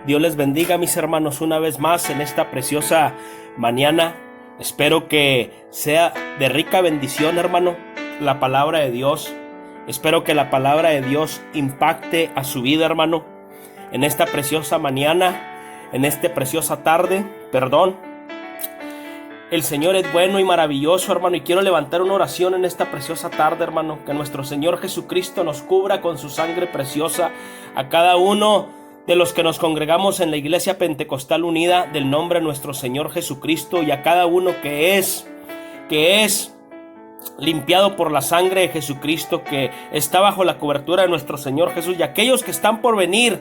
Dios les bendiga, mis hermanos, una vez más en esta preciosa mañana. Espero que sea de rica bendición, hermano, la palabra de Dios. Espero que la palabra de Dios impacte a su vida, hermano, en esta preciosa mañana, en esta preciosa tarde, El Señor es bueno y maravilloso, hermano, y quiero levantar una oración en esta preciosa tarde, hermano, que nuestro Señor Jesucristo nos cubra con su sangre preciosa a cada uno de los que nos congregamos en la Iglesia Pentecostal Unida del nombre de nuestro Señor Jesucristo, y a cada uno que es limpiado por la sangre de Jesucristo, que está bajo la cobertura de nuestro Señor Jesús, y aquellos que están por venir,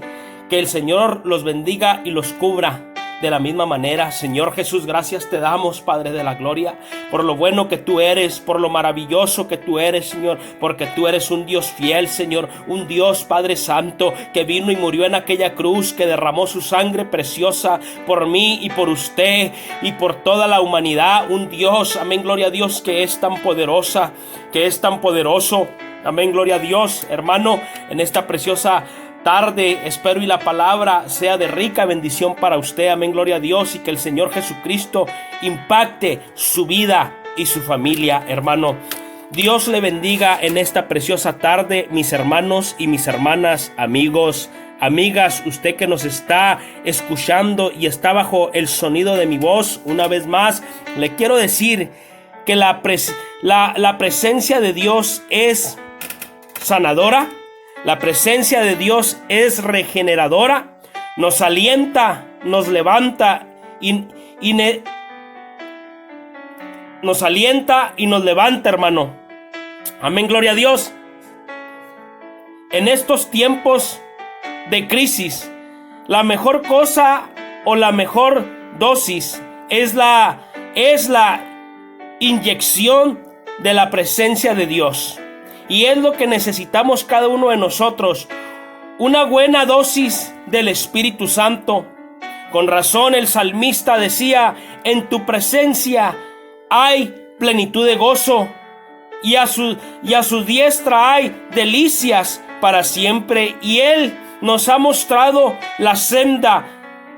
que el Señor los bendiga y los cubra de la misma manera. Señor Jesús, gracias te damos, Padre de la gloria, por lo bueno que tú eres, por lo maravilloso que tú eres, Señor, porque tú eres un Dios fiel, Señor, un Dios, Padre Santo, que vino y murió en aquella cruz, que derramó su sangre preciosa por mí y por usted y por toda la humanidad. Un Dios, amén, gloria a Dios, que es tan poderosa, que es tan poderoso. Amén, gloria a Dios, hermano, en esta preciosa tarde espero y la palabra sea de rica bendición para usted. Amén, gloria a Dios, y que el Señor Jesucristo impacte su vida y su familia, hermano. Dios le bendiga en esta preciosa tarde, mis hermanos y mis hermanas, amigos, amigas, usted que nos está escuchando y está bajo el sonido de mi voz. Una vez más le quiero decir que la presencia de Dios es sanadora. La presencia de Dios es regeneradora, nos alienta, nos levanta nos alienta y nos levanta, hermano. Amén, gloria a Dios. En estos tiempos de crisis, la mejor cosa o la mejor dosis es la inyección de la presencia de Dios. Y es lo que necesitamos cada uno de nosotros, una buena dosis del Espíritu Santo. Con razón el salmista decía: en tu presencia hay plenitud de gozo, y a su diestra hay delicias para siempre. Y Él nos ha mostrado la senda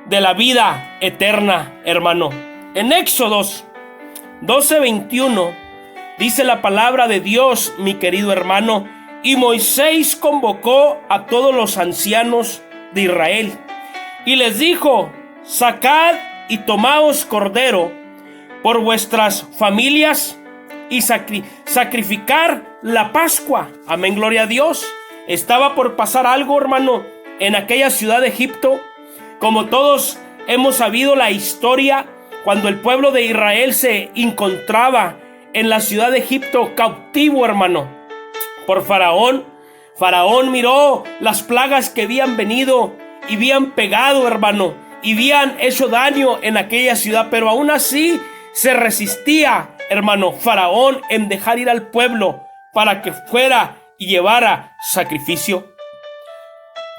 de la vida eterna, hermano. En Éxodos 12:21 dice la palabra de Dios, mi querido hermano: y Moisés convocó a todos los ancianos de Israel y les dijo: sacad y tomaos cordero por vuestras familias y sacrificar la Pascua. Amén, gloria a Dios. Estaba por pasar algo, hermano, en aquella ciudad de Egipto. Como todos hemos sabido la historia, cuando el pueblo de Israel se encontraba en la ciudad de Egipto cautivo, hermano, por Faraón. Faraón miró las plagas que habían venido y habían pegado, hermano, y habían hecho daño en aquella ciudad, pero aún así se resistía, hermano, Faraón en dejar ir al pueblo para que fuera y llevara sacrificio.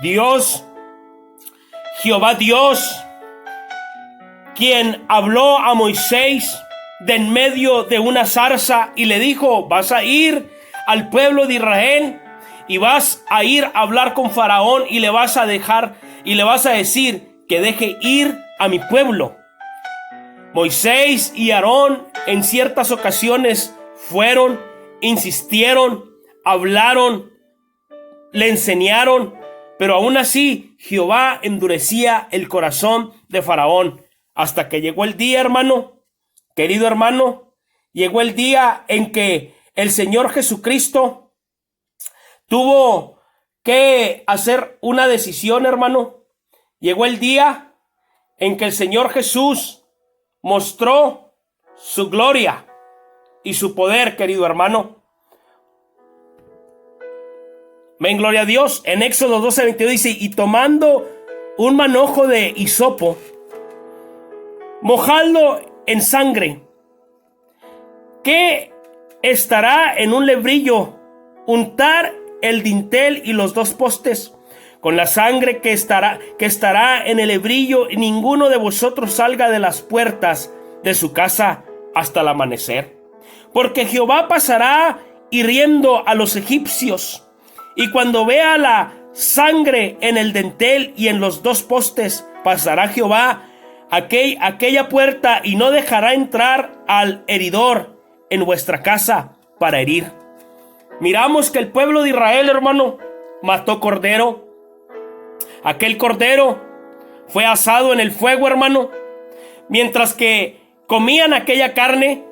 Dios, Jehová Dios, quien habló a Moisés de en medio de una zarza y le dijo: vas a ir al pueblo de Israel y vas a ir a hablar con Faraón y le vas a decir que deje ir a mi pueblo. Moisés y Aarón en ciertas ocasiones fueron, insistieron, hablaron, le enseñaron, pero aún así Jehová endurecía el corazón de Faraón, hasta que llegó el día, hermano, querido hermano, llegó el día en que el Señor Jesucristo tuvo que hacer una decisión, hermano. Llegó el día en que el Señor Jesús mostró su gloria y su poder, querido hermano. Ven, gloria a Dios. En Éxodo 12:22 dice: y tomando un manojo de hisopo, mojadlo en sangre, que estará en un lebrillo, untar el dintel y los dos postes con la sangre que estará en el lebrillo, y ninguno de vosotros salga de las puertas de su casa hasta el amanecer, porque Jehová pasará hiriendo a los egipcios, y cuando vea la sangre en el dintel y en los dos postes, pasará Jehová aquella puerta y no dejará entrar al heridor en vuestra casa para herir. Miramos que el pueblo de Israel, hermano, mató cordero. Aquel cordero fue asado en el fuego, hermano, mientras que comían aquella carne,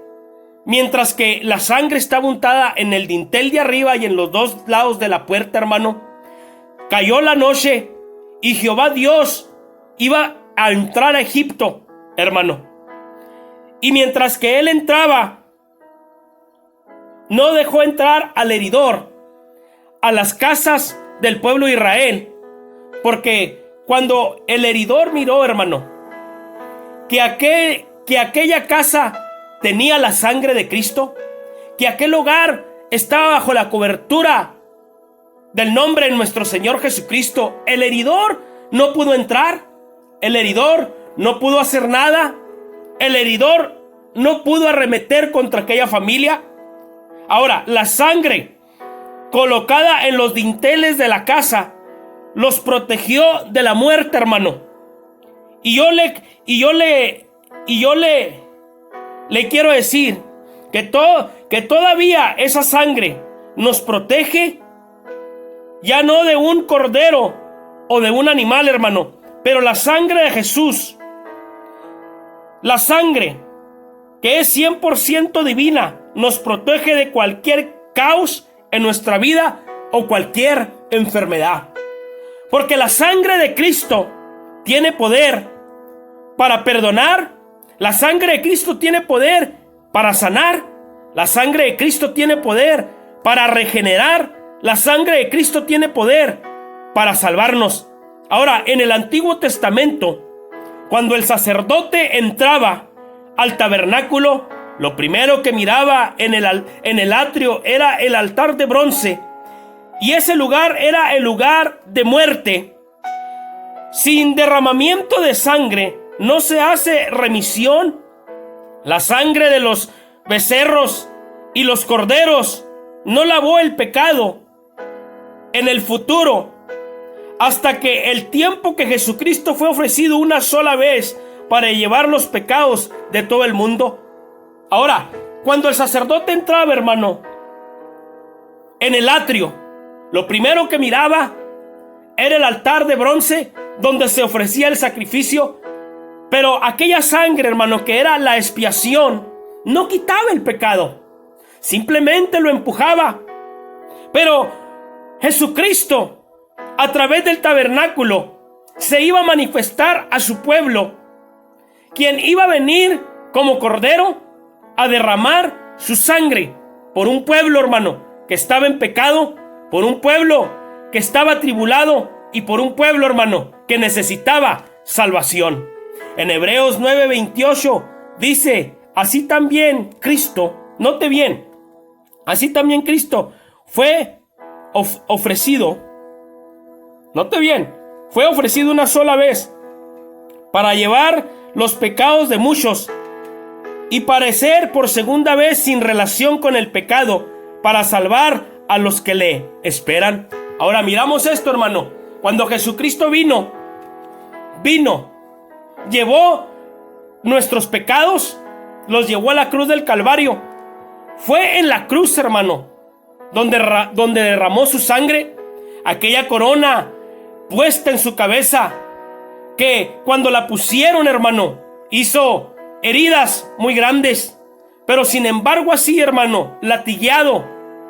mientras que la sangre estaba untada en el dintel de arriba y en los dos lados de la puerta, hermano. Cayó la noche y Jehová Dios iba a entrar a Egipto, hermano. Y mientras que él entraba, no dejó entrar al heridor a las casas del pueblo de Israel, porque cuando el heridor miró, hermano, que aquella casa tenía la sangre de Cristo, que aquel hogar estaba bajo la cobertura del nombre de nuestro Señor Jesucristo, el heridor no pudo entrar, el heridor no pudo hacer nada, el heridor no pudo arremeter contra aquella familia. Ahora, la sangre colocada en los dinteles de la casa los protegió de la muerte, hermano. Y yo le quiero decir que todavía esa sangre nos protege, ya no de un cordero o de un animal, hermano, pero la sangre de Jesús, la sangre que es 100% divina, nos protege de cualquier caos en nuestra vida o cualquier enfermedad. Porque la sangre de Cristo tiene poder para perdonar, la sangre de Cristo tiene poder para sanar, la sangre de Cristo tiene poder para regenerar, la sangre de Cristo tiene poder para salvarnos. Ahora, en el Antiguo Testamento, cuando el sacerdote entraba al tabernáculo, lo primero que miraba en el atrio era el altar de bronce, y ese lugar era el lugar de muerte. Sin derramamiento de sangre no se hace remisión. La sangre de los becerros y los corderos no lavó el pecado en el futuro, hasta que el tiempo que Jesucristo fue ofrecido una sola vez para llevar los pecados de todo el mundo. Ahora, cuando el sacerdote entraba, hermano, en el atrio, lo primero que miraba era el altar de bronce donde se ofrecía el sacrificio. Pero aquella sangre, hermano, que era la expiación, no quitaba el pecado, simplemente lo empujaba. Pero Jesucristo, a través del tabernáculo, se iba a manifestar a su pueblo, quien iba a venir como cordero a derramar su sangre por un pueblo, hermano, que estaba en pecado, por un pueblo que estaba atribulado y por un pueblo, hermano, que necesitaba salvación. En Hebreos 9:28 dice, así también Cristo, note bien, así también Cristo fue ofrecido, note bien, fue ofrecido una sola vez para llevar los pecados de muchos y parecer por segunda vez sin relación con el pecado para salvar a los que le esperan. Ahora miramos esto, hermano. Cuando Jesucristo vino, llevó nuestros pecados, los llevó a la cruz del Calvario. Fue en la cruz, hermano, donde derramó su sangre, aquella corona puesta en su cabeza, que cuando la pusieron, hermano, hizo heridas muy grandes, pero sin embargo así, hermano, latigueado,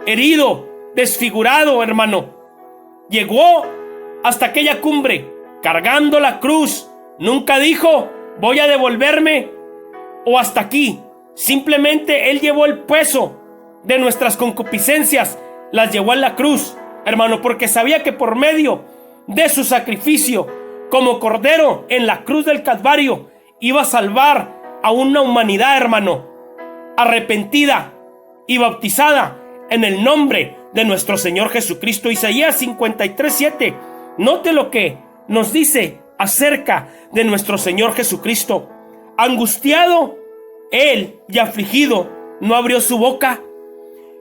herido, desfigurado, hermano, llegó hasta aquella cumbre, cargando la cruz. Nunca dijo, voy a devolverme o hasta aquí. Simplemente él llevó el peso de nuestras concupiscencias, las llevó a la cruz, hermano, porque sabía que por medio de su sacrificio como cordero en la cruz del Calvario iba a salvar a una humanidad, hermano, arrepentida y bautizada en el nombre de nuestro Señor Jesucristo. Isaías 53:7, note lo que nos dice acerca de nuestro Señor Jesucristo. Angustiado él y afligido, no abrió su boca.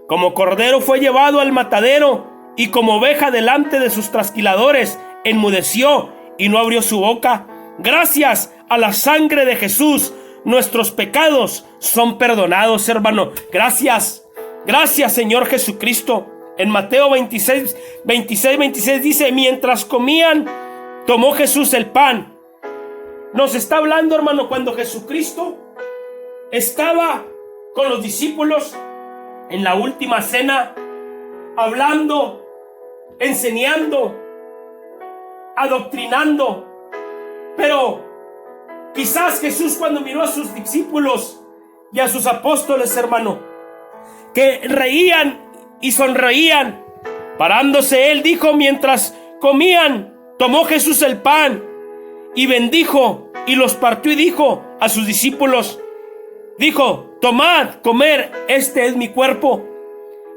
Como cordero fue llevado al matadero, y como oveja delante de sus trasquiladores, enmudeció y no abrió su boca. Gracias a la sangre de Jesús, nuestros pecados son perdonados, hermano. Gracias, gracias, Señor Jesucristo. En Mateo 26 dice: mientras comían, tomó Jesús el pan. Nos está hablando, hermano, cuando Jesucristo estaba con los discípulos en la última cena, hablando, enseñando, adoctrinando. Pero quizás Jesús, cuando miró a sus discípulos y a sus apóstoles, hermano, que reían y sonreían, parándose él dijo: mientras comían, tomó Jesús el pan y bendijo y los partió y dijo a sus discípulos, dijo: tomad, comer, este es mi cuerpo.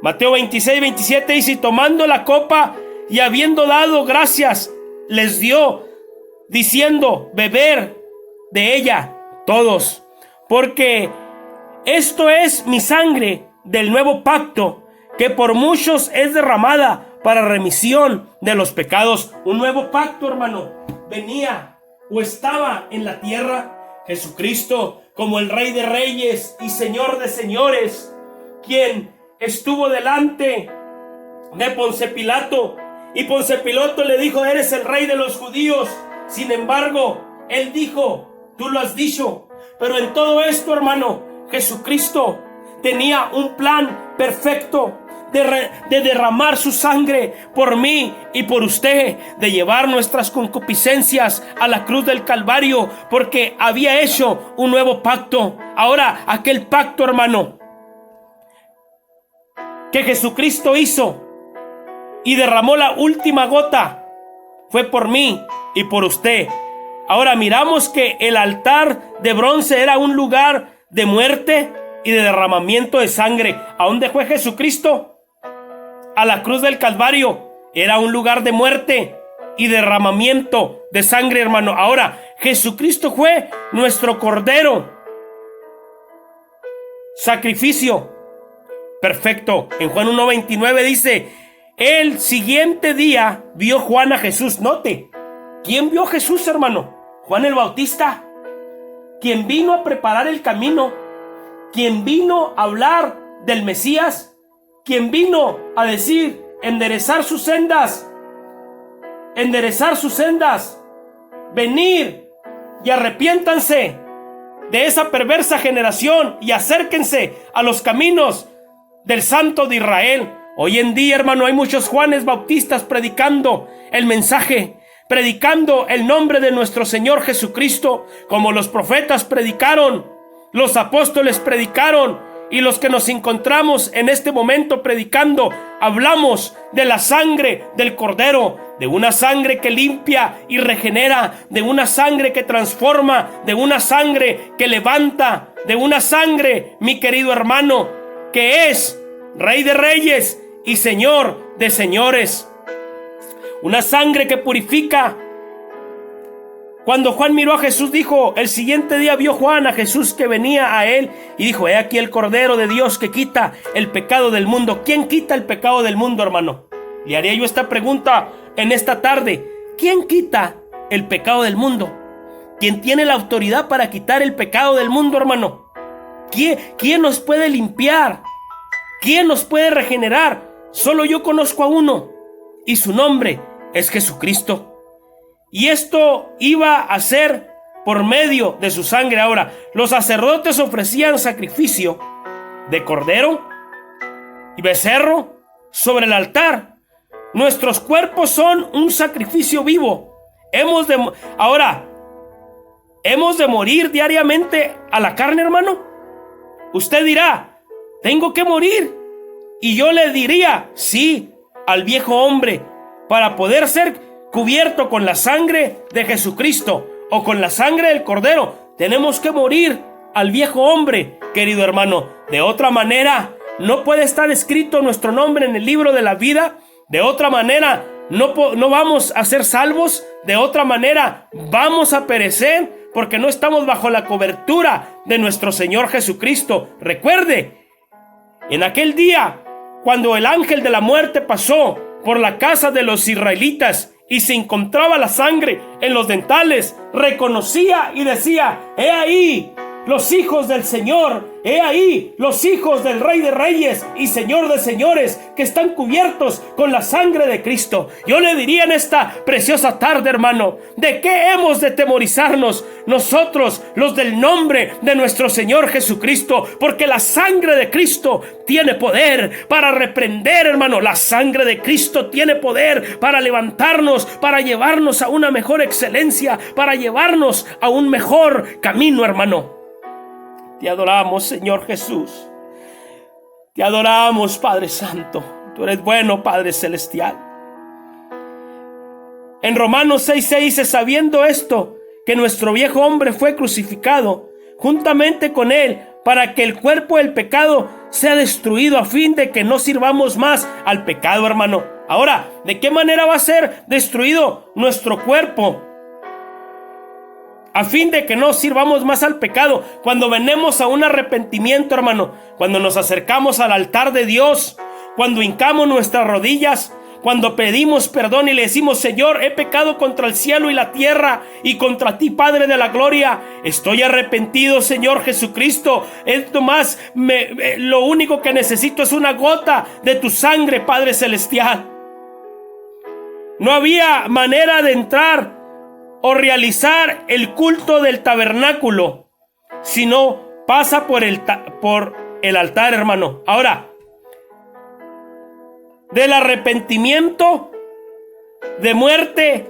Mateo 26:27 dice: y tomando la copa y habiendo dado gracias, les dio, diciendo: beber de ella todos, porque esto es mi sangre del nuevo pacto, que por muchos es derramada para remisión de los pecados. Un nuevo pacto, hermano, venía o estaba en la tierra. Jesucristo, como el Rey de Reyes y Señor de Señores, quien estuvo delante de Ponce Pilato, y Ponce Pilato le dijo: eres el rey de los judíos. Sin embargo, él dijo: tú lo has dicho. Pero en todo esto, hermano, Jesucristo tenía un plan perfecto de derramar su sangre por mí y por usted, de llevar nuestras concupiscencias a la cruz del Calvario, porque había hecho un nuevo pacto. Ahora, aquel pacto, hermano, que Jesucristo hizo y derramó la última gota, fue por mí y por usted. Ahora miramos que el altar de bronce era un lugar de muerte y de derramamiento de sangre. ¿A dónde fue Jesucristo? A la cruz del Calvario. Era un lugar de muerte y derramamiento de sangre, hermano. Ahora, Jesucristo fue nuestro Cordero, sacrificio perfecto. En Juan 1:29 dice: el siguiente día vio Juan a Jesús. Note, ¿quién vio a Jesús, hermano? Juan el Bautista, quien vino a preparar el camino, quien vino a hablar del Mesías, quien vino a decir: enderezar sus sendas, venir y arrepiéntanse de esa perversa generación y acérquense a los caminos del Santo de Israel. Hoy en día, hermano, hay muchos Juanes Bautistas predicando el mensaje, predicando el nombre de nuestro Señor Jesucristo, como los profetas predicaron, los apóstoles predicaron, y los que nos encontramos en este momento predicando. Hablamos de la sangre del Cordero, de una sangre que limpia y regenera, de una sangre que transforma, de una sangre que levanta, de una sangre, mi querido hermano, que es Rey de Reyes y Señor de Señores. Una sangre que purifica. Cuando Juan miró a Jesús, dijo: el siguiente día vio Juan a Jesús que venía a él y dijo: he aquí el Cordero de Dios que quita el pecado del mundo. ¿Quién quita el pecado del mundo, hermano? Le haría yo esta pregunta en esta tarde: ¿quién quita el pecado del mundo? ¿Quién tiene la autoridad para quitar el pecado del mundo, hermano? ¿Quién nos puede limpiar? ¿Quién nos puede regenerar? Solo yo conozco a uno, y su nombre es Jesucristo. Y esto iba a ser por medio de su sangre. Ahora, los sacerdotes ofrecían sacrificio de cordero y becerro sobre el altar. Nuestros cuerpos son un sacrificio vivo. ¿Hemos de morir diariamente a la carne, hermano? Usted dirá: tengo que morir. Y yo le diría: sí, al viejo hombre, para poder ser cubierto con la sangre de Jesucristo o con la sangre del Cordero. Tenemos que morir al viejo hombre, querido hermano. De otra manera, no puede estar escrito nuestro nombre en el libro de la vida. De otra manera, no vamos a ser salvos. De otra manera, vamos a perecer, porque no estamos bajo la cobertura de nuestro Señor Jesucristo. Recuerde, en aquel día, cuando el ángel de la muerte pasó por la casa de los israelitas y se encontraba la sangre en los dentales, reconocía y decía: he ahí los hijos del Señor, he ahí los hijos del Rey de Reyes y Señor de Señores, que están cubiertos con la sangre de Cristo. Yo le diría en esta preciosa tarde, hermano, ¿de qué hemos de temorizarnos nosotros, los del nombre de nuestro Señor Jesucristo? Porque la sangre de Cristo tiene poder para reprender, hermano. La sangre de Cristo tiene poder para levantarnos, para llevarnos a una mejor excelencia, para llevarnos a un mejor camino, hermano. Te adoramos, Señor Jesús. Te adoramos, Padre Santo. Tú eres bueno, Padre Celestial. En Romanos 6:6 dice: sabiendo esto, que nuestro viejo hombre fue crucificado juntamente con él, para que el cuerpo del pecado sea destruido, a fin de que no sirvamos más al pecado, hermano. Ahora, ¿de qué manera va a ser destruido nuestro cuerpo? A fin de que no sirvamos más al pecado. Cuando venimos a un arrepentimiento, hermano, cuando nos acercamos al altar de Dios, cuando hincamos nuestras rodillas, cuando pedimos perdón y le decimos: Señor, he pecado contra el cielo y la tierra y contra ti, Padre de la gloria. Estoy arrepentido, Señor Jesucristo. Esto más, lo único que necesito es una gota de tu sangre, Padre Celestial. No había manera de entrar o realizar el culto del tabernáculo si no pasa por el altar, hermano. Ahora, del arrepentimiento de muerte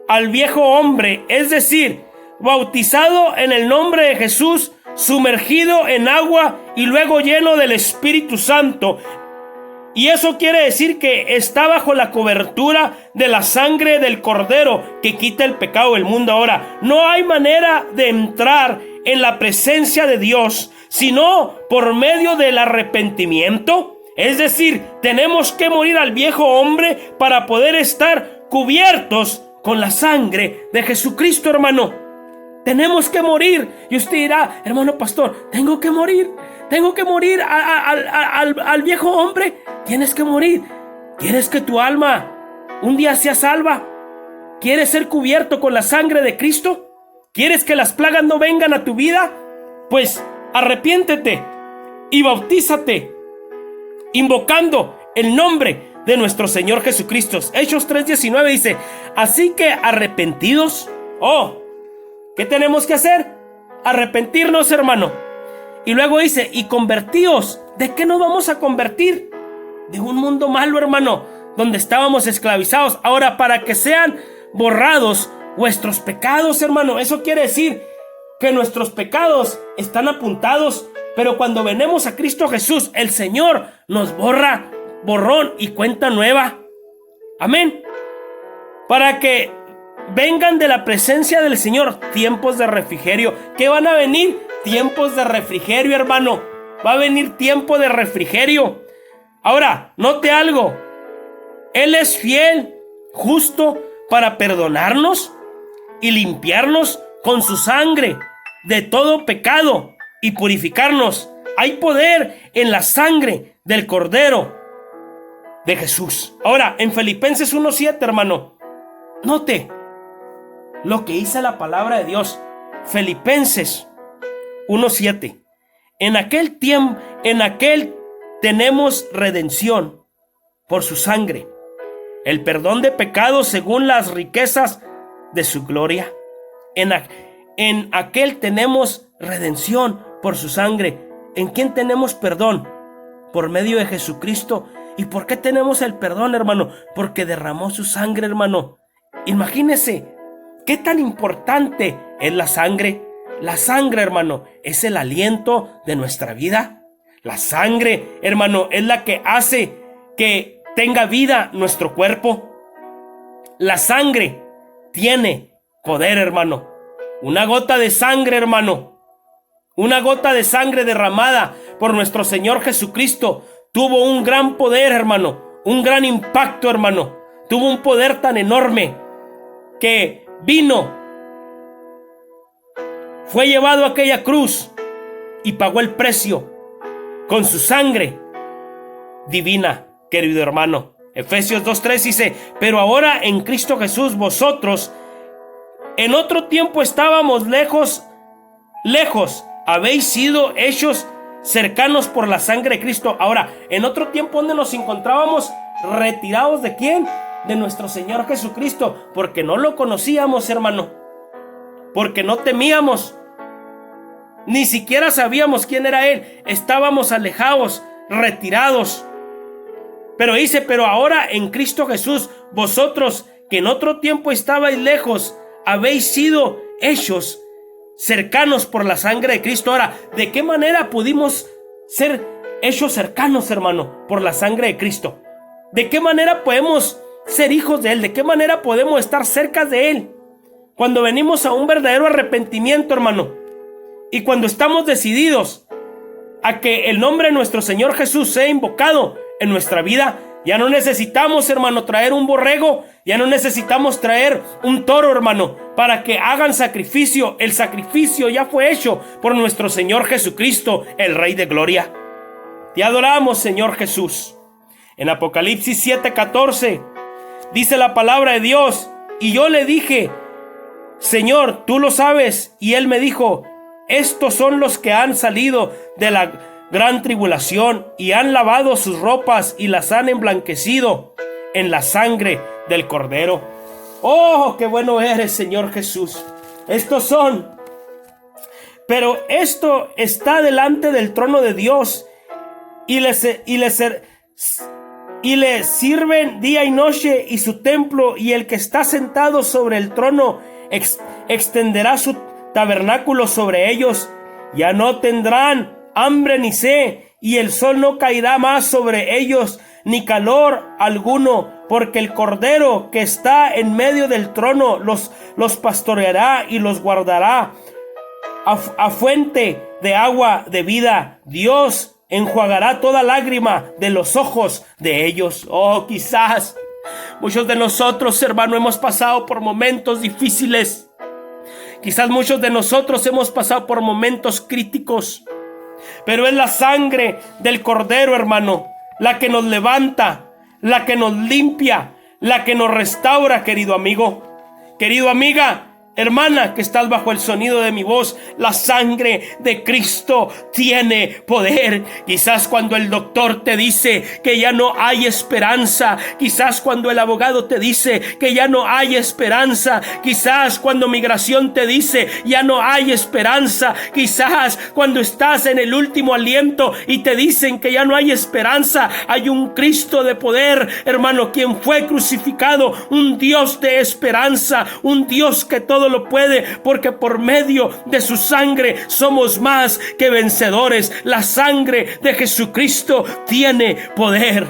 al viejo hombre, es decir, bautizado en el nombre de Jesús, sumergido en agua y luego lleno del Espíritu Santo. Y eso quiere decir que está bajo la cobertura de la sangre del Cordero que quita el pecado del mundo. Ahora, no hay manera de entrar en la presencia de Dios sino por medio del arrepentimiento. Es decir, tenemos que morir al viejo hombre para poder estar cubiertos con la sangre de Jesucristo, hermano. Tenemos que morir. Y usted dirá: hermano pastor, tengo que morir al viejo hombre. Tienes que morir. ¿Quieres que tu alma un día sea salva? ¿Quieres ser cubierto con la sangre de Cristo? ¿Quieres que las plagas no vengan a tu vida? Pues arrepiéntete y bautízate invocando el nombre de nuestro Señor Jesucristo. Hechos 3:19 dice: así que arrepentidos. ¿Qué tenemos que hacer? Arrepentirnos, hermano. Y luego dice: y convertíos. ¿De qué nos vamos a convertir? De un mundo malo, hermano, donde estábamos esclavizados. Ahora, para que sean borrados vuestros pecados, hermano. Eso quiere decir que nuestros pecados están apuntados, pero cuando venimos a Cristo Jesús, el Señor nos borra, borrón y cuenta nueva. Amén. Para que vengan de la presencia del Señor tiempos de refrigerio. ¿Qué van a venir? Tiempos de refrigerio, hermano. Va a venir tiempo de refrigerio. Ahora, note algo. Él es fiel, justo, para perdonarnos y limpiarnos con su sangre de todo pecado y purificarnos. Hay poder en la sangre del Cordero de Jesús. Ahora, en Filipenses 1:7, hermano, note lo que dice la palabra de Dios. Filipenses 1:7. En aquel tenemos redención por su sangre, el perdón de pecados según las riquezas de su gloria. En aquel tenemos redención por su sangre. ¿En quién tenemos perdón? Por medio de Jesucristo. ¿Y por qué tenemos el perdón, hermano? Porque derramó su sangre, hermano. Imagínese qué tan importante es la sangre. La sangre, hermano, es el aliento de nuestra vida. La sangre, hermano, es la que hace que tenga vida nuestro cuerpo. La sangre tiene poder, hermano. Una gota de sangre, hermano, una gota de sangre derramada por nuestro Señor Jesucristo tuvo un gran poder, hermano, un gran impacto, hermano. Tuvo un poder tan enorme que vino, fue llevado a aquella cruz y pagó el precio con su sangre divina, querido hermano. Efesios 2:3 dice: pero ahora en Cristo Jesús vosotros, en otro tiempo estábamos lejos, habéis sido hechos cercanos por la sangre de Cristo. Ahora, en otro tiempo, ¿dónde nos encontrábamos? Retirados ¿de quién? De nuestro Señor Jesucristo, porque no lo conocíamos, hermano, porque no temíamos, ni siquiera sabíamos quién era Él. Estábamos alejados, retirados. Pero dice: pero ahora en Cristo Jesús vosotros, que en otro tiempo estabais lejos, habéis sido hechos cercanos por la sangre de Cristo. Ahora, ¿de qué manera pudimos ser hechos cercanos, hermano? Por la sangre de Cristo. ¿De qué manera podemos ser hijos de Él? ¿De qué manera podemos estar cerca de Él? Cuando venimos a un verdadero arrepentimiento, hermano, y cuando estamos decididos a que el nombre de nuestro Señor Jesús sea invocado en nuestra vida. Ya no necesitamos, hermano, traer un borrego, ya no necesitamos traer un toro, hermano, para que hagan sacrificio. El sacrificio ya fue hecho por nuestro Señor Jesucristo, el Rey de Gloria. Te adoramos, Señor Jesús. En Apocalipsis 7:14 dice la palabra de Dios: y yo le dije: Señor, tú lo sabes. Y Él me dijo: estos son los que han salido de la gran tribulación y han lavado sus ropas y las han emblanquecido en la sangre del Cordero. Oh, qué bueno eres, Señor Jesús. Estos son, pero esto está delante del trono de Dios y le sirven día y noche, y su templo, y el que está sentado sobre el trono extenderá su tabernáculo sobre ellos. Ya no tendrán hambre ni sed, y el sol no caerá más sobre ellos, ni calor alguno, porque el Cordero que está en medio del trono los pastoreará y los guardará a fuente de agua de vida. Dios enjuagará toda lágrima de los ojos de ellos. Oh, quizás muchos de nosotros, hermano, hemos pasado por momentos difíciles. Quizás muchos de nosotros hemos pasado por momentos críticos. Pero es la sangre del Cordero, hermano, la que nos levanta, la que nos limpia, la que nos restaura, querido amigo, querido amiga, hermana que estás bajo el sonido de mi voz. La sangre de Cristo tiene poder. Quizás cuando el doctor te dice que ya no hay esperanza, quizás cuando el abogado te dice que ya no hay esperanza, quizás cuando migración te dice ya no hay esperanza, quizás cuando estás en el último aliento y te dicen que ya no hay esperanza, hay un Cristo de poder, hermano, quien fue crucificado, un Dios de esperanza, un Dios que todo lo puede, porque por medio de su sangre somos más que vencedores. La sangre de Jesucristo tiene poder.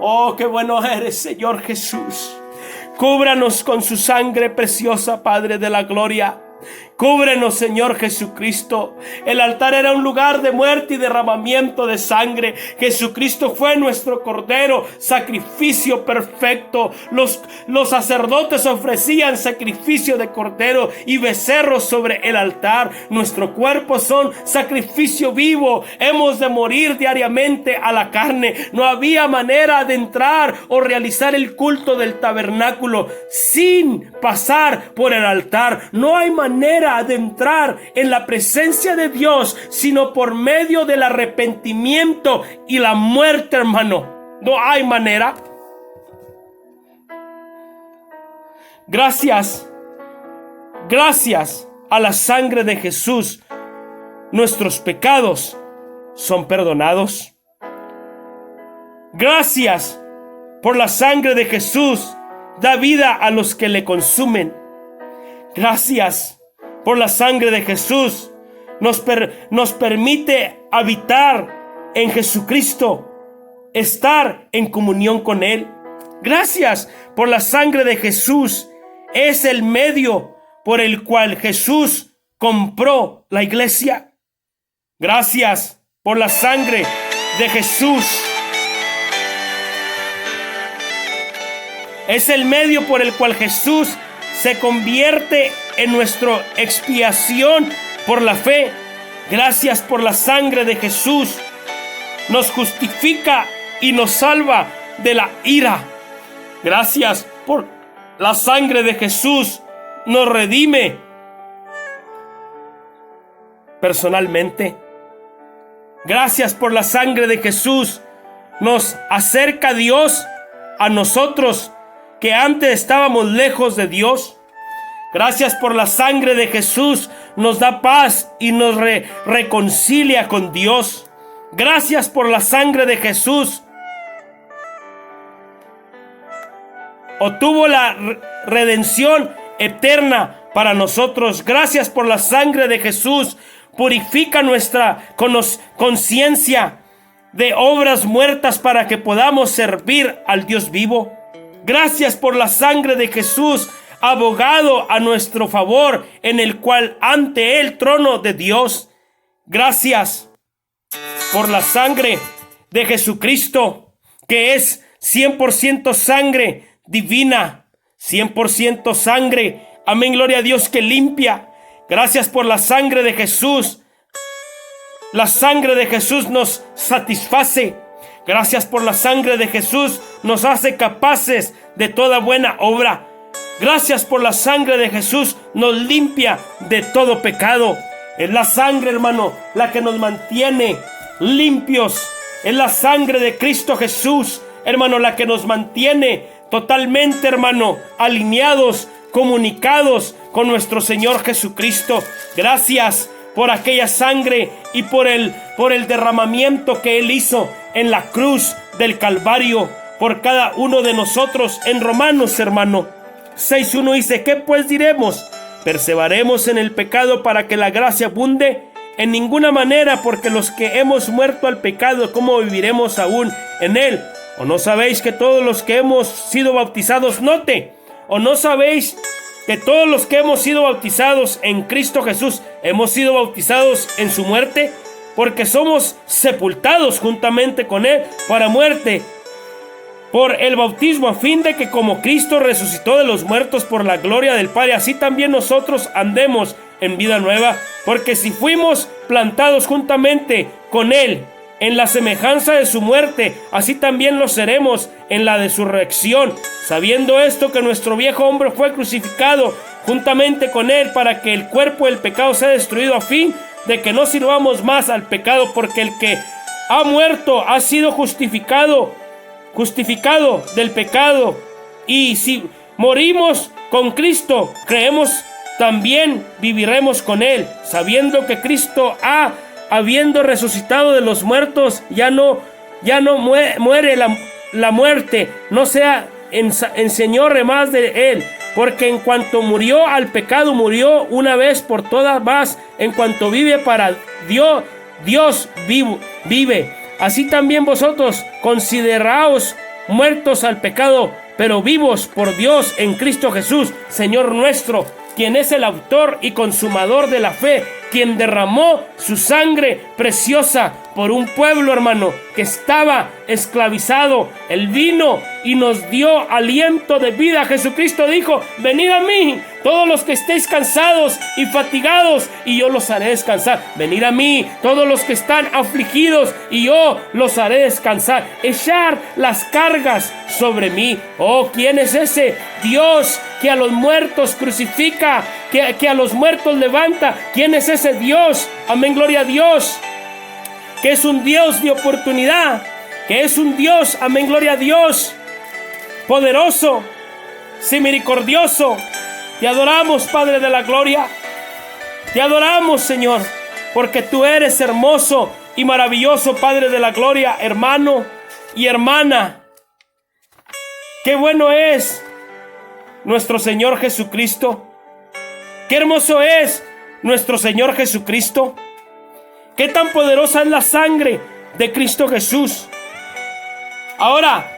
Oh, qué bueno eres, Señor Jesús. Cúbranos con su sangre preciosa, Padre de la gloria. Cúbrenos, Señor Jesucristo. El altar era un lugar de muerte y derramamiento de sangre. Jesucristo fue nuestro Cordero, sacrificio perfecto. Los sacerdotes ofrecían sacrificio de cordero y becerros sobre el altar. Nuestro cuerpo son sacrificio vivo. Hemos de morir diariamente a la carne. No había manera de entrar o realizar el culto del tabernáculo sin pasar por el altar. No hay manera de entrar en la presencia de Dios sino por medio del arrepentimiento y la muerte, hermano. No hay manera. Gracias a la sangre de Jesús, nuestros pecados son perdonados. Gracias por la sangre de Jesús, da vida a los que le consumen. Gracias por la sangre de Jesús, nos permite habitar en Jesucristo, estar en comunión con Él. Gracias por la sangre de Jesús, es el medio por el cual Jesús compró la iglesia. Gracias por la sangre de Jesús. Es el medio por el cual Jesús se convierte en nuestra expiación por la fe. Gracias por la sangre de Jesús. Nos justifica y nos salva de la ira. Gracias por la sangre de Jesús, nos redime personalmente. Gracias por la sangre de Jesús, nos acerca a Dios, a nosotros que antes estábamos lejos de Dios. Gracias por la sangre de Jesús, nos da paz y nos reconcilia con Dios. Gracias por la sangre de Jesús. Obtuvo la redención eterna para nosotros. Gracias por la sangre de Jesús. Purifica nuestra conciencia de obras muertas para que podamos servir al Dios vivo. Gracias por la sangre de Jesús, abogado a nuestro favor, en el cual ante el trono de Dios. Gracias por la sangre de Jesucristo, que es 100% sangre divina, 100% sangre, amén, gloria a Dios, que limpia. Gracias por la sangre de Jesús. La sangre de Jesús nos satisface. Gracias por la sangre de Jesús, nos hace capaces de toda buena obra. Gracias por la sangre de Jesús, nos limpia de todo pecado. Es la sangre, hermano, la que nos mantiene limpios. Es la sangre de Cristo Jesús, hermano, la que nos mantiene totalmente, hermano, alineados, comunicados con nuestro Señor Jesucristo. Gracias por aquella sangre y por el derramamiento que Él hizo en la cruz del Calvario por cada uno de nosotros. En Romanos, hermano, 6:1 dice: ¿qué pues diremos? ¿Perseveraremos en el pecado para que la gracia abunde? En ninguna manera, porque los que hemos muerto al pecado, ¿cómo viviremos aún en él? ¿O no sabéis que todos los que hemos sido bautizados, note, o no sabéis que todos los que hemos sido bautizados en Cristo Jesús, hemos sido bautizados en su muerte? Porque somos sepultados juntamente con él para muerte por el bautismo, a fin de que como Cristo resucitó de los muertos por la gloria del Padre, así también nosotros andemos en vida nueva. Porque si fuimos plantados juntamente con él en la semejanza de su muerte, así también lo seremos en la de su resurrección, sabiendo esto, que nuestro viejo hombre fue crucificado juntamente con él, para que el cuerpo del pecado sea destruido, a fin de que no sirvamos más al pecado, porque el que ha muerto ha sido justificado del pecado. Y si morimos con Cristo, creemos también viviremos con él, sabiendo que Cristo habiendo resucitado de los muertos, ya no muere la muerte, no sea enseñore más de él. Porque en cuanto murió al pecado, murió una vez por todas, más en cuanto vive para Dios vive. Así también vosotros consideraos muertos al pecado, pero vivos por Dios en Cristo Jesús, Señor nuestro, quien es el autor y consumador de la fe, quien derramó su sangre preciosa por un pueblo, hermano, que estaba esclavizado. Él vino y nos dio aliento de vida. Jesucristo dijo: venid a mí, todos los que estéis cansados y fatigados, y yo los haré descansar. Venid a mí, todos los que están afligidos, y yo los haré descansar. Echar las cargas sobre mí. Oh, ¿quién es ese Dios que a los muertos crucifica, que a los muertos levanta? ¿Quién es ese Dios? Amén, gloria a Dios. Que es un Dios de oportunidad, que es un Dios, amén, gloria a Dios, poderoso, misericordioso. Te adoramos, Padre de la gloria. Te adoramos, Señor, porque tú eres hermoso y maravilloso, Padre de la gloria, hermano y hermana. Qué bueno es nuestro Señor Jesucristo. Qué hermoso es nuestro Señor Jesucristo. Qué tan poderosa es la sangre de Cristo Jesús. Ahora,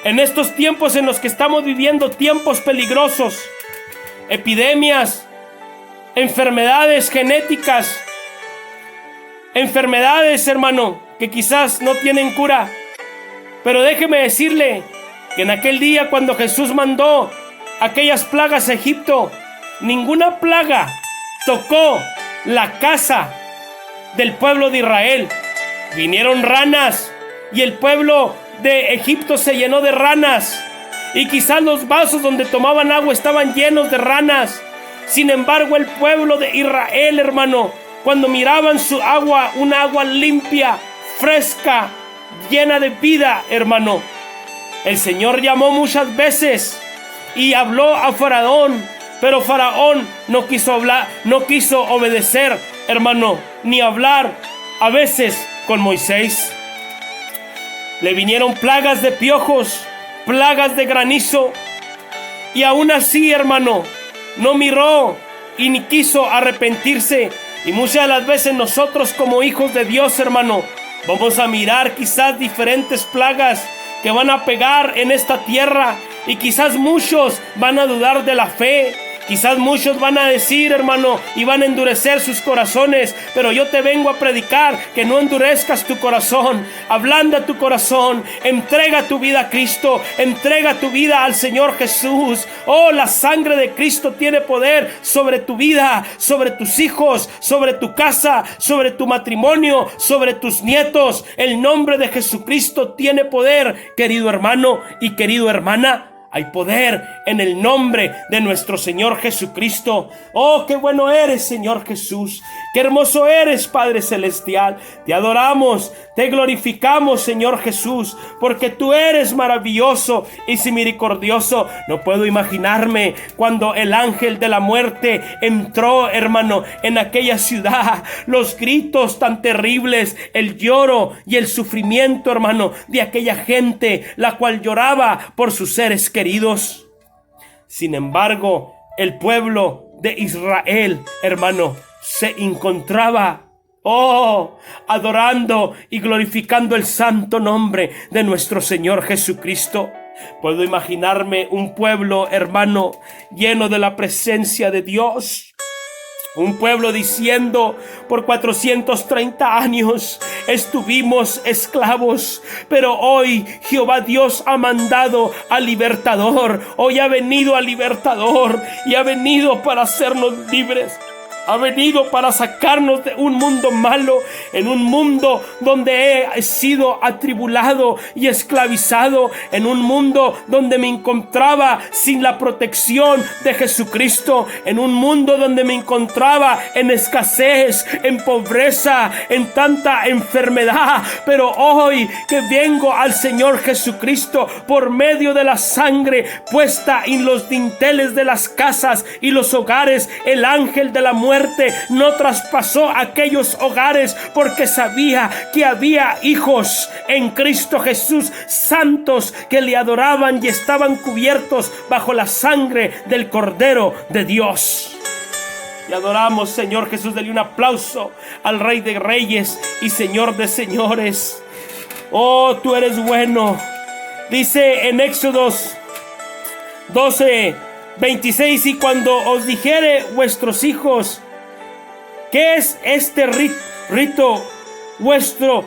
en estos tiempos en los que estamos viviendo, tiempos peligrosos, epidemias, enfermedades genéticas, enfermedades, hermano, que quizás no tienen cura. Pero déjeme decirle que en aquel día, cuando Jesús mandó aquellas plagas a Egipto, ninguna plaga tocó la casa del pueblo de Israel. Vinieron ranas y el pueblo de Egipto se llenó de ranas. Y quizás los vasos donde tomaban agua estaban llenos de ranas. Sin embargo, el pueblo de Israel, hermano, cuando miraban su agua, una agua limpia, fresca, llena de vida, hermano, el Señor llamó muchas veces y habló a Faraón, pero Faraón no quiso hablar, no quiso obedecer, hermano, ni hablar a veces con Moisés. Le vinieron plagas de piojos, plagas de granizo, y aún así, hermano, no miró y ni quiso arrepentirse. Y muchas de las veces nosotros como hijos de Dios, hermano, vamos a mirar quizás diferentes plagas que van a pegar en esta tierra, y quizás muchos van a dudar de la fe. Quizás muchos van a decir, hermano, y van a endurecer sus corazones, pero yo te vengo a predicar que no endurezcas tu corazón. Ablanda tu corazón, entrega tu vida a Cristo, entrega tu vida al Señor Jesús. Oh, la sangre de Cristo tiene poder sobre tu vida, sobre tus hijos, sobre tu casa, sobre tu matrimonio, sobre tus nietos. El nombre de Jesucristo tiene poder, querido hermano y querido hermana. Hay poder en el nombre de nuestro Señor Jesucristo. Oh, qué bueno eres, Señor Jesús. Qué hermoso eres, Padre Celestial. Te adoramos, te glorificamos, Señor Jesús, porque tú eres maravilloso y misericordioso. No puedo imaginarme cuando el ángel de la muerte entró, hermano, en aquella ciudad. Los gritos tan terribles, el lloro y el sufrimiento, hermano, de aquella gente, la cual lloraba por sus seres queridos. Sin embargo, el pueblo de Israel, hermano, se encontraba, adorando y glorificando el santo nombre de nuestro Señor Jesucristo. Puedo imaginarme un pueblo, hermano, lleno de la presencia de Dios. Un pueblo diciendo: por 430 años estuvimos esclavos, pero hoy Jehová Dios ha mandado al libertador. Hoy ha venido al libertador y ha venido para hacernos libres. Ha venido para sacarnos de un mundo malo, en un mundo donde he sido atribulado y esclavizado, en un mundo donde me encontraba sin la protección de Jesucristo, en un mundo donde me encontraba en escasez, en pobreza, en tanta enfermedad. Pero hoy que vengo al Señor Jesucristo por medio de la sangre puesta en los dinteles de las casas y los hogares, el ángel de la muerte no traspasó aquellos hogares, porque sabía que había hijos en Cristo Jesús, santos, que le adoraban y estaban cubiertos bajo la sangre del Cordero de Dios. Y adoramos, Señor Jesús. Dale un aplauso al Rey de Reyes y Señor de Señores. Oh, tú eres bueno. Dice en Éxodos 12:26: y cuando os dijere vuestros hijos: ¿qué es este rito vuestro?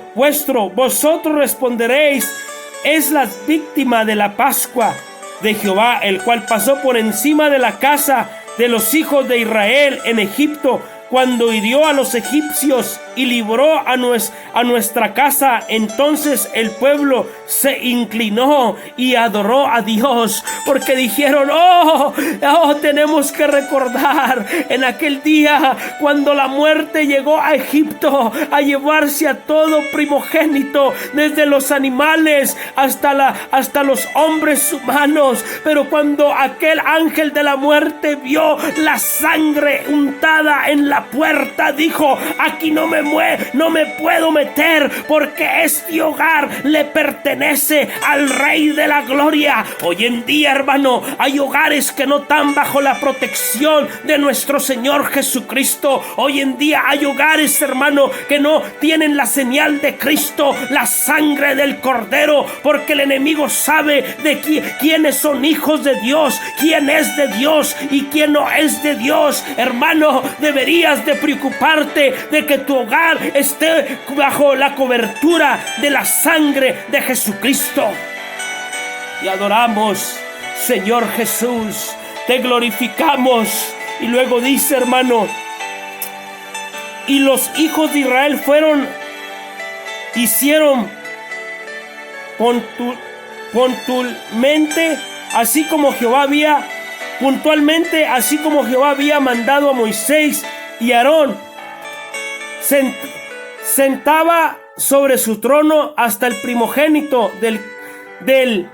Vosotros responderéis: es la víctima de la Pascua de Jehová, el cual pasó por encima de la casa de los hijos de Israel en Egipto, cuando hirió a los egipcios y libró a nuestra casa. Entonces el pueblo se inclinó y adoró a Dios, porque dijeron: tenemos que recordar en aquel día cuando la muerte llegó a Egipto a llevarse a todo primogénito, desde los animales hasta los hombres humanos. Pero cuando aquel ángel de la muerte vio la sangre untada en la puerta, dijo: aquí no me puedo meter, porque este hogar le pertenece al Rey de la Gloria. Hoy en día, hermano, hay hogares que no están bajo la protección de nuestro Señor Jesucristo. Hoy en día hay hogares, hermano, que no tienen la señal de Cristo, la sangre del Cordero, porque el enemigo sabe de quiénes son hijos de Dios, quién es de Dios y quién no es de Dios. Hermano, deberías de preocuparte de que tu hogar esté bajo la cobertura de la sangre de Jesucristo. Y adoramos, Señor Jesús, te glorificamos. Y luego dice, hermano: y los hijos de Israel hicieron puntualmente, así como Jehová había mandado a Moisés y Aarón. Sentaba sobre su trono hasta el primogénito del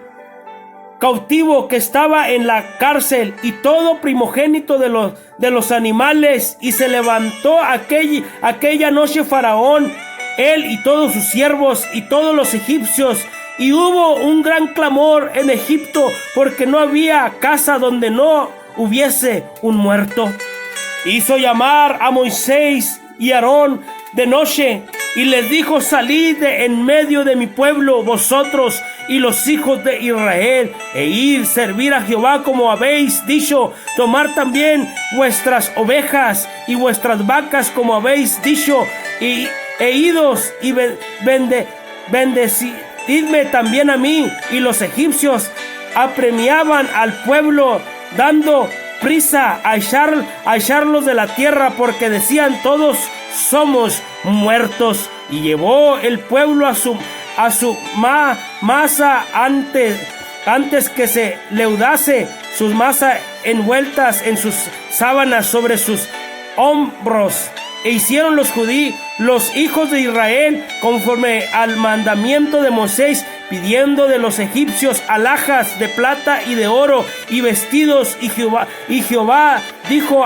cautivo que estaba en la cárcel y todo primogénito de los animales. Y se levantó aquella noche Faraón, él y todos sus siervos y todos los egipcios, y hubo un gran clamor en Egipto, porque no había casa donde no hubiese un muerto. Hizo llamar a Moisés y Aarón de noche y les dijo: salid de en medio de mi pueblo, vosotros y los hijos de Israel, e ir servir a Jehová como habéis dicho. Tomar también vuestras ovejas y vuestras vacas como habéis dicho, e idos y bendecidme también a mí. Y los egipcios apremiaban al pueblo, dando prisa a echarlos de la tierra, porque decían: todos somos muertos. Y llevó el pueblo a su masa antes que se leudase sus masas envueltas en sus sábanas sobre sus hombros. E hicieron los hijos de Israel conforme al mandamiento de Moisés, pidiendo de los egipcios alhajas de plata y de oro y vestidos. Y Jehová dijo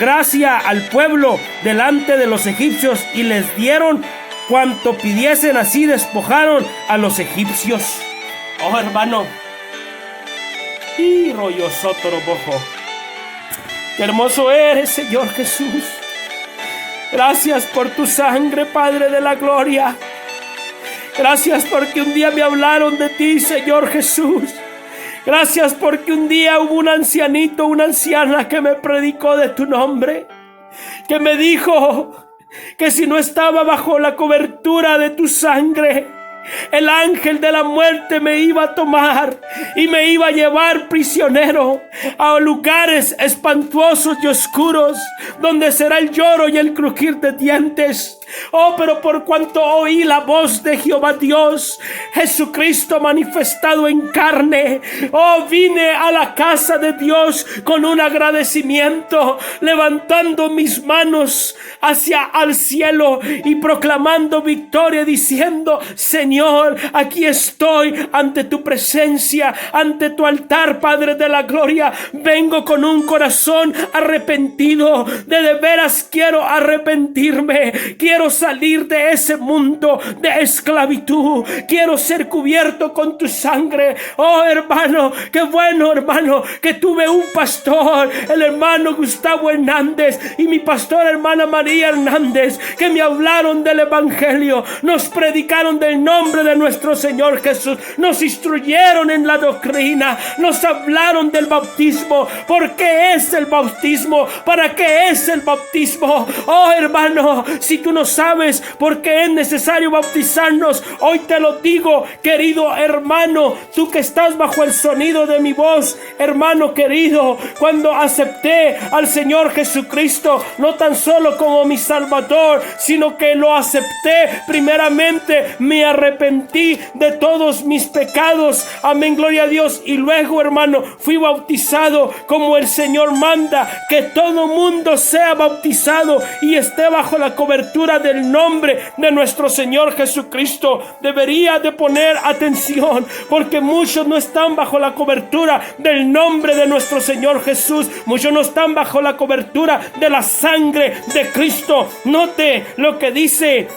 gracia al pueblo delante de los egipcios, y les dieron cuanto pidiesen. Así despojaron a los egipcios. Oh, hermano, y rollo sotorobojo, qué hermoso eres, Señor Jesús. Gracias por tu sangre, Padre de la gloria. Gracias porque un día me hablaron de ti, Señor Jesús. Gracias porque un día hubo un ancianito, una anciana que me predicó de tu nombre, que me dijo que si no estaba bajo la cobertura de tu sangre, el ángel de la muerte me iba a tomar y me iba a llevar prisionero a lugares espantosos y oscuros, donde será el lloro y el crujir de dientes. Oh, pero por cuanto oí la voz de Jehová Dios, Jesucristo manifestado en carne, oh, vine a la casa de Dios con un agradecimiento, levantando mis manos hacia al cielo y proclamando victoria, diciendo: Señor, aquí estoy ante tu presencia, ante tu altar, Padre de la gloria. Vengo con un corazón arrepentido, de veras quiero arrepentirme, quiero salir de ese mundo de esclavitud, quiero ser cubierto con tu sangre. Oh, hermano, qué bueno, hermano, que tuve un pastor, el hermano Gustavo Hernández, y mi pastora hermana María Hernández, que me hablaron del evangelio, nos predicaron del nombre de nuestro Señor Jesús, nos instruyeron en la doctrina, nos hablaron del bautismo. ¿Por qué es el bautismo? ¿Para qué es el bautismo? Oh, hermano, si tú no sabes por qué es necesario bautizarnos, hoy te lo digo, querido hermano, tú que estás bajo el sonido de mi voz, hermano querido. Cuando acepté al Señor Jesucristo, no tan solo como mi Salvador, sino que lo acepté primeramente, me arrepentí de todos mis pecados, amén, gloria a Dios, y luego, hermano, fui bautizado como el Señor manda, que todo mundo sea bautizado y esté bajo la cobertura del nombre de nuestro Señor Jesucristo. Debería de poner atención, porque muchos no están bajo la cobertura del nombre de nuestro Señor Jesús, muchos no están bajo la cobertura de la sangre de Cristo. Note lo que dice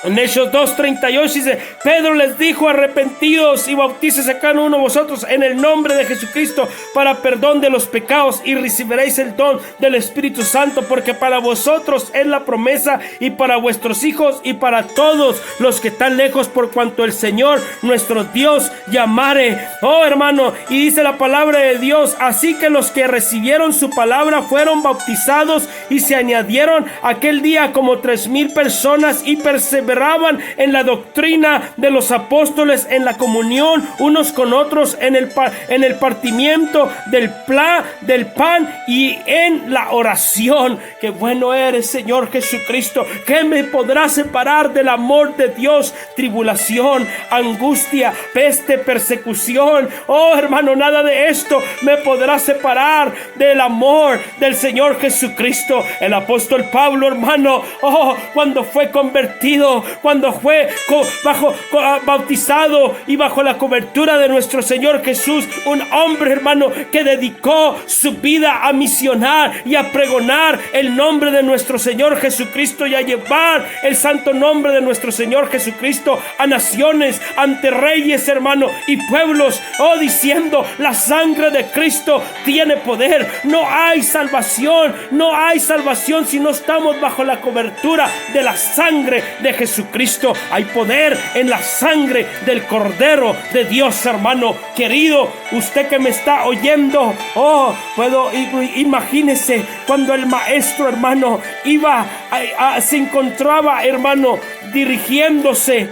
en Hechos 2:38, dice: Pedro les dijo: arrepentidos y bautícese cada uno de vosotros en el nombre de Jesucristo para perdón de los pecados, y recibiréis el don del Espíritu Santo, porque para vosotros es la promesa, y para vuestros hijos, y para todos los que están lejos, por cuanto el Señor nuestro Dios llamare. Oh, hermano, y dice la palabra de Dios: así que los que recibieron su palabra fueron bautizados, y se añadieron aquel día como 3,000 personas, y perseveraron perseveraban en la doctrina de los apóstoles, en la comunión unos con otros, en el partimiento del pan y en la oración. Qué bueno eres, Señor Jesucristo. ¿Qué me podrá separar del amor de Dios? Tribulación, angustia, peste, persecución. Oh, hermano, nada de esto me podrá separar del amor del Señor Jesucristo. El apóstol Pablo, hermano, cuando fue convertido, cuando fue bautizado y bajo la cobertura de nuestro Señor Jesús, un hombre, hermano, que dedicó su vida a misionar y a pregonar el nombre de nuestro Señor Jesucristo y a llevar el santo nombre de nuestro Señor Jesucristo a naciones, ante reyes, hermano, y pueblos, diciendo: la sangre de Cristo tiene poder. No hay salvación, no hay salvación si no estamos bajo la cobertura de la sangre de Jesucristo. Hay poder en la sangre del Cordero de Dios, hermano querido. Usted que me está oyendo, imagínese cuando el maestro, hermano, se encontraba, hermano, dirigiéndose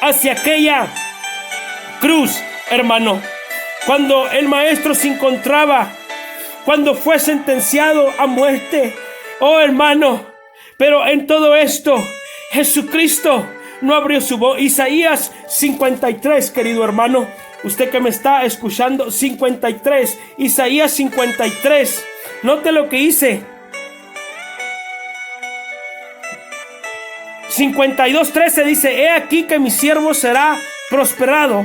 hacia aquella cruz, hermano. Cuando el maestro se encontraba, cuando fue sentenciado a muerte, hermano, pero en todo esto Jesucristo no abrió su boca. Isaías 53, querido hermano, usted que me está escuchando, 53, Isaías 53, note lo que dice. 52:13 dice: he aquí que mi siervo será prosperado,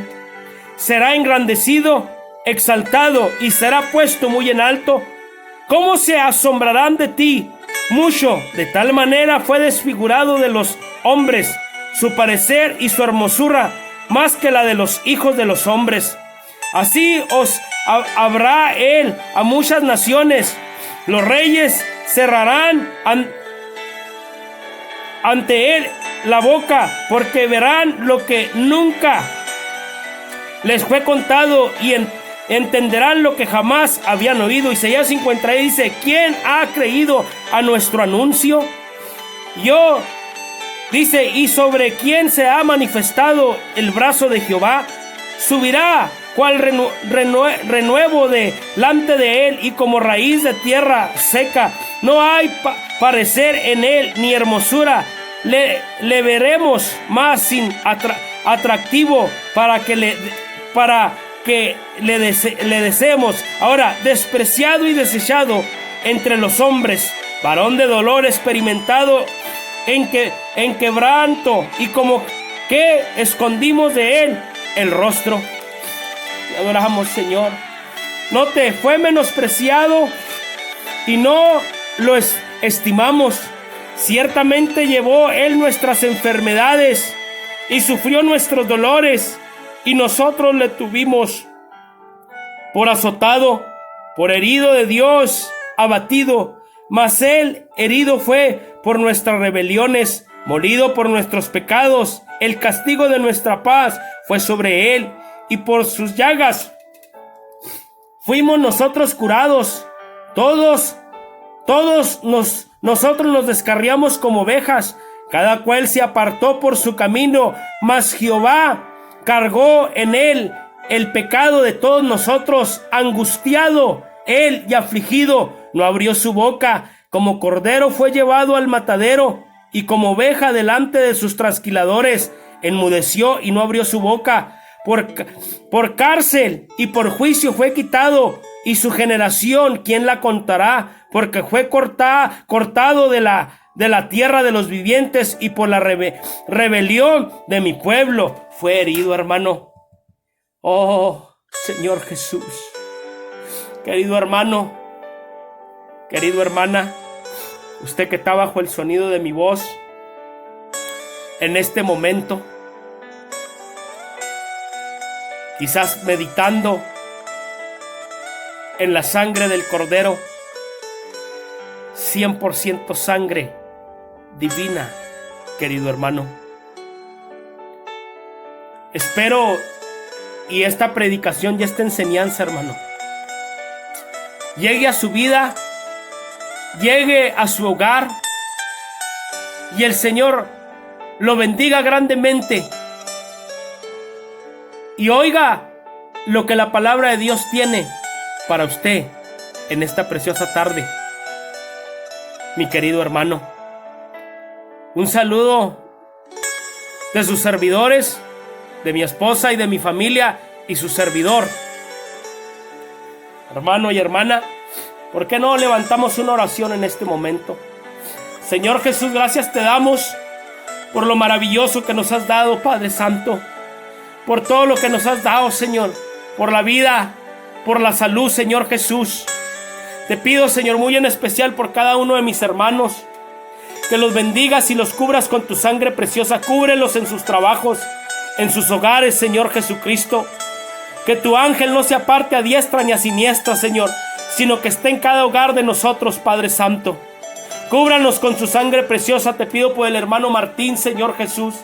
será engrandecido, exaltado y será puesto muy en alto. ¿Cómo se asombrarán de ti mucho? De tal manera fue desfigurado de los hombres su parecer y su hermosura, más que la de los hijos de los hombres. Así os habrá él a muchas naciones. Los reyes cerrarán ante él la boca, porque verán lo que nunca les fue contado y entenderán lo que jamás habían oído. Isaías 53 dice: ¿quién ha creído a nuestro anuncio? Yo, dice, ¿y sobre quién se ha manifestado el brazo de Jehová? Subirá cual renuevo delante de él, y como raíz de tierra seca. No hay parecer en él ni hermosura. Le veremos más sin atractivo para que le deseemos. Ahora, despreciado y desechado entre los hombres, varón de dolor, experimentado en quebranto, y como que escondimos de él el rostro. Te adoramos, Señor. Note, fue menospreciado y no lo estimamos. Ciertamente llevó él nuestras enfermedades y sufrió nuestros dolores, y nosotros le tuvimos por azotado, por herido de Dios, abatido. Mas él herido fue por nuestras rebeliones, molido por nuestros pecados. El castigo de nuestra paz fue sobre él, y por sus llagas fuimos nosotros curados. Nosotros nos descarriamos como ovejas, cada cual se apartó por su camino, mas Jehová cargó en él el pecado de todos nosotros. Angustiado él y afligido, no abrió su boca. Como cordero fue llevado al matadero, y como oveja delante de sus trasquiladores, enmudeció y no abrió su boca. Por cárcel y por juicio fue quitado, y su generación, ¿quién la contará? Porque fue cortado de la tierra de los vivientes, y por la rebelión de mi pueblo fue herido, hermano. Oh, Señor Jesús. Querido hermano, querido hermana, usted que está bajo el sonido de mi voz en este momento, quizás meditando en la sangre del Cordero, 100% sangre divina, querido hermano. Espero y esta predicación y esta enseñanza, hermano, llegue a su vida, llegue a su hogar, y el Señor lo bendiga grandemente y oiga lo que la palabra de Dios tiene para usted en esta preciosa tarde. Mi querido hermano, un saludo de sus servidores, de mi esposa y de mi familia y su servidor. Hermano y hermana, ¿por qué no levantamos una oración en este momento? Señor Jesús, gracias te damos por lo maravilloso que nos has dado, Padre Santo, por todo lo que nos has dado, Señor, por la vida, por la salud, Señor Jesús. Te pido, Señor, muy en especial por cada uno de mis hermanos, que los bendigas y los cubras con tu sangre preciosa. Cúbrelos en sus trabajos, en sus hogares, Señor Jesucristo. Que tu ángel no se aparte a diestra ni a siniestra, Señor, sino que esté en cada hogar de nosotros, Padre Santo. Cúbranos con su sangre preciosa. Te pido por el hermano Martín, Señor Jesús.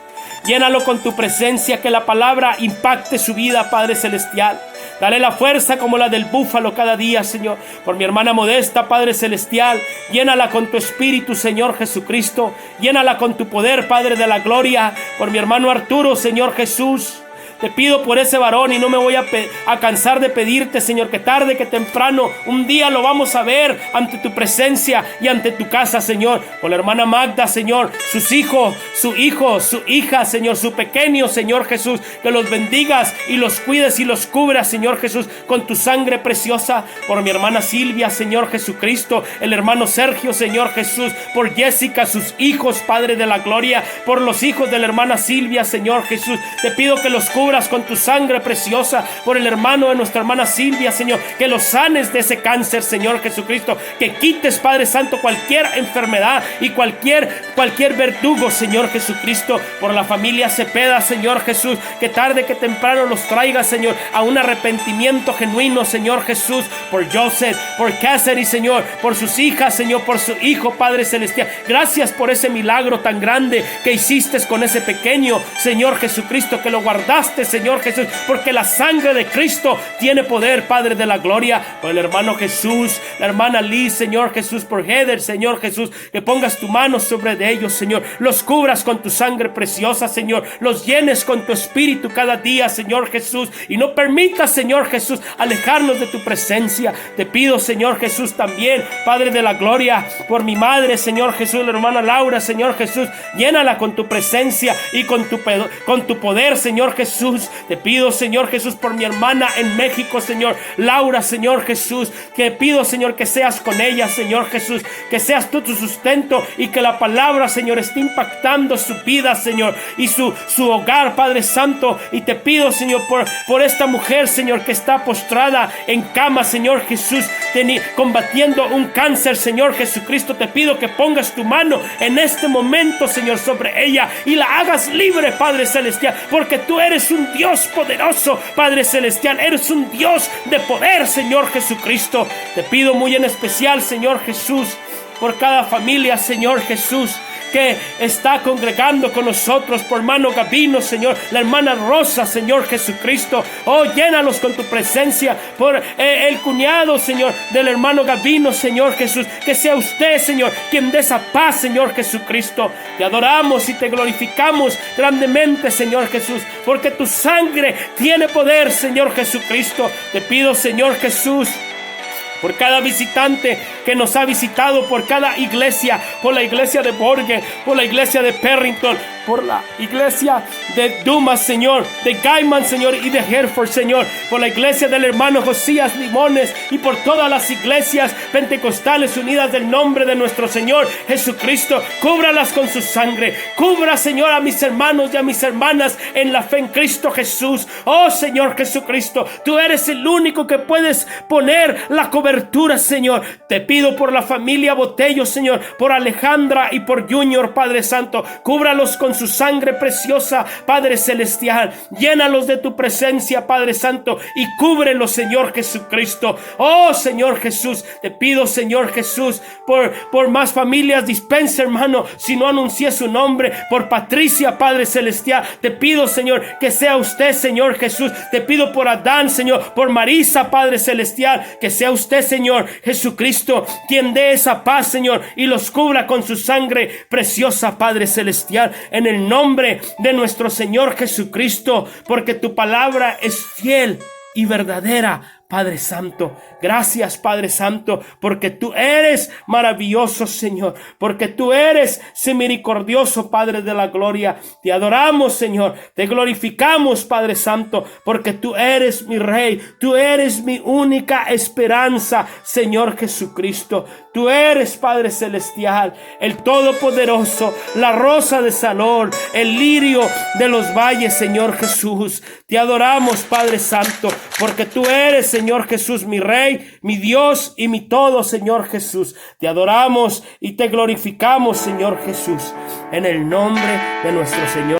Llénalo con tu presencia, que la palabra impacte su vida, Padre Celestial. Dale la fuerza como la del búfalo cada día, Señor. Por mi hermana Modesta, Padre Celestial, llénala con tu espíritu, Señor Jesucristo. Llénala con tu poder, Padre de la gloria. Por mi hermano Arturo, Señor Jesús. Te pido por ese varón y no me voy a cansar de pedirte, Señor, que tarde que temprano un día lo vamos a ver ante tu presencia y ante tu casa, Señor. Por la hermana Magda, Señor, sus hijos, su hijo, su hija, Señor, su pequeño, Señor Jesús, que los bendigas y los cuides y los cubras, Señor Jesús, con tu sangre preciosa. Por mi hermana Silvia, Señor Jesucristo, el hermano Sergio, Señor Jesús, por Jessica, sus hijos, Padre de la gloria, por los hijos de la hermana Silvia, Señor Jesús, te pido que los cubras con tu sangre preciosa. Por el hermano de nuestra hermana Silvia, Señor, que los sanes de ese cáncer, Señor Jesucristo, que quites, Padre Santo, cualquier enfermedad y cualquier verdugo, Señor Jesucristo. Por la familia Cepeda, Señor Jesús, que tarde que temprano los traiga, Señor, a un arrepentimiento genuino, Señor Jesús. Por Joseph, por Catherine, Señor, por sus hijas, Señor, por su hijo, Padre Celestial. Gracias por ese milagro tan grande que hiciste con ese pequeño, Señor Jesucristo, que lo guardaste, Señor Jesús, porque la sangre de Cristo tiene poder, Padre de la gloria. Por el hermano Jesús, la hermana Liz, Señor Jesús, por Heather, Señor Jesús, que pongas tu mano sobre de ellos, Señor, los cubras con tu sangre preciosa, Señor, los llenes con tu espíritu cada día, Señor Jesús, y no permitas, Señor Jesús, alejarnos de tu presencia. Te pido, Señor Jesús, también, Padre de la gloria, por mi madre, Señor Jesús, la hermana Laura, Señor Jesús, llénala con tu presencia y con tu poder, Señor Jesús. Te pido, Señor Jesús, por mi hermana en México, Señor Laura, Señor Jesús, que pido, Señor, que seas con ella, Señor Jesús, que seas tú tu sustento y que la palabra, Señor, esté impactando su vida, Señor, y su hogar, Padre Santo. Y te pido, Señor, por esta mujer, Señor, que está postrada en cama, Señor Jesús, combatiendo un cáncer, Señor Jesucristo. Te pido que pongas tu mano en este momento, Señor, sobre ella y la hagas libre, Padre Celestial, porque tú eres un Dios poderoso, Padre Celestial, eres un Dios de poder, Señor Jesucristo. Te pido muy en especial, Señor Jesús, por cada familia, Señor Jesús, que está congregando con nosotros, por hermano Gabino, Señor, la hermana Rosa, Señor Jesucristo. Oh, llénalos con tu presencia. Por el cuñado, Señor, del hermano Gabino, Señor Jesús, que sea usted, Señor, quien dé esa paz, Señor Jesucristo. Te adoramos y te glorificamos grandemente, Señor Jesús, porque tu sangre tiene poder, Señor Jesucristo. Te pido, Señor Jesús, por cada visitante que nos ha visitado, por cada iglesia, por la iglesia de Borgen, por la iglesia de Perrington, por la iglesia de Dumas, Señor, de Gaiman, Señor, y de Hereford, Señor, por la iglesia del hermano Josías Limones y por todas las iglesias pentecostales unidas del nombre de nuestro Señor Jesucristo. Cúbralas con su sangre. Cubra, Señor, a mis hermanos y a mis hermanas en la fe en Cristo Jesús. Oh, Señor Jesucristo, tú eres el único que puedes poner la cobertura, Señor. Te pido por la familia Botello, Señor, por Alejandra y por Junior, Padre Santo. Cúbralos con su sangre preciosa, Padre Celestial. Llénalos de tu presencia, Padre Santo, y cúbrelos, Señor Jesucristo. Oh, Señor Jesús, te pido, Señor Jesús, por más familias. Dispensa, hermano, si no anuncié su nombre. Por Patricia, Padre Celestial, te pido, Señor, que sea usted, Señor Jesús. Te pido por Adán, Señor, por Marisa, Padre Celestial, que sea usted, Señor Jesucristo, quien dé esa paz, Señor, y los cubra con su sangre preciosa, Padre Celestial. En el nombre de nuestro Señor Jesucristo, porque tu palabra es fiel y verdadera. Padre Santo, gracias Padre Santo, porque tú eres maravilloso, Señor, porque tú eres misericordioso, Padre de la gloria. Te adoramos, Señor, te glorificamos, Padre Santo, porque tú eres mi Rey, tú eres mi única esperanza, Señor Jesucristo. Tú eres, Padre Celestial, el Todopoderoso, la rosa de Salón, el lirio de los valles, Señor Jesús. Te adoramos, Padre Santo, porque tú eres, Señor Jesús, mi Rey, mi Dios y mi todo, Señor Jesús. Te adoramos y te glorificamos, Señor Jesús, en el nombre de nuestro Señor.